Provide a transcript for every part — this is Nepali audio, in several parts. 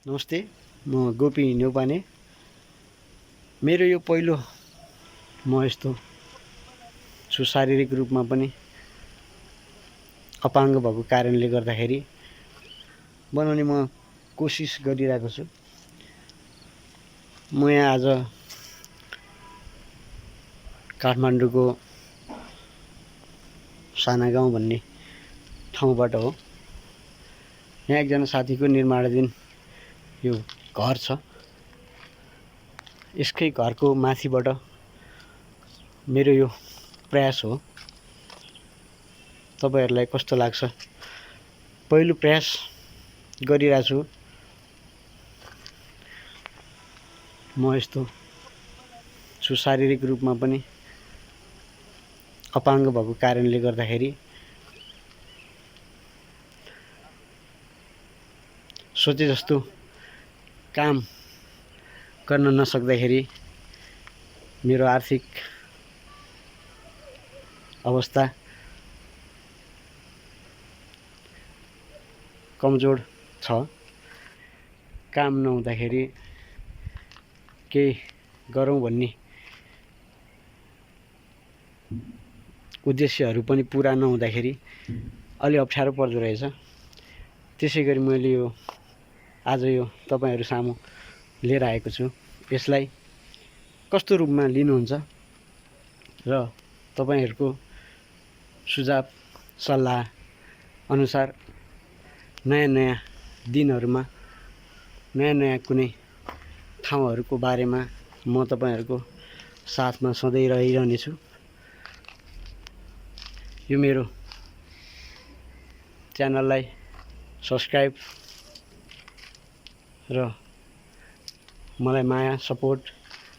नमस्ते, म गोपी न्यौपाने। मेरो यो पहिलो म यस्तो छु शारीरिक रूपमा पनि अपाङ्ग भएको कारणले गर्दाखेरि बनाउने म कोसिस गरिरहेको छु। म यहाँ आज काठमाडौँको साना गाउँ भन्ने ठाउँबाट हो। यहाँ एकजना साथीको निर्माणाधीन यो घर छ। यसकै घरको माथिबाट मेरो यो प्रयास हो। तपाईहरुलाई कस्तो लाग्छ? पहिलो प्रयास गरिरहेको छु। म यस्तो छु शारीरिक रूपमा पनि अपाङ्ग भएको कारणले गर्दाखेरि सोचे जस्तो काम गर्न नसक्दाखेरि मेरो आर्थिक अवस्था कमजोर छ। काम नहुँदाखेरि केही गरौँ भन्ने उद्देश्यहरू पनि पूरा नहुँदाखेरि अलि अप्ठ्यारो पर्दो रहेछ। त्यसैगरी मैले यो आज यो तपाईहरु सामु लिएर आएको छु। यसलाई कस्तो रूपमा लिनुहुन्छ र तपाईहरुको सुझाव सल्लाह अनुसार नयाँ दिनहरुमा नयाँ कुनै ठाउँहरुको बारेमा म तपाईहरुको साथमा सधैँ रहिरहनेछु। यो मेरो च्यानललाई सब्स्क्राइब र मलाई माया सपोर्ट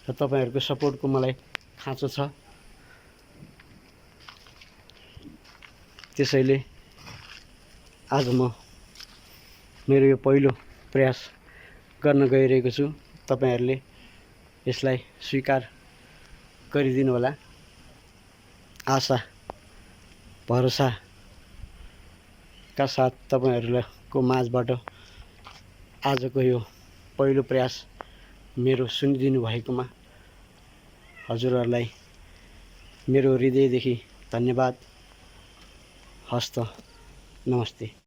र तपाईहरुको सपोर्टको मलाई खाँचो छ। त्यसैले आज म मेरो यो पहिलो प्रयास गर्न गइरहेको छु। तपाईहरुले यसलाई स्वीकार गरिदिनु होला। आशा भरोसा का साथ तपाईहरुको माझबाट आजको यो पहिलो प्रयास मेरो सुनिदिनु भएकोमा हजुरहरुलाई मेरो हृदयदेखि धन्यवाद। हस्त नमस्ते।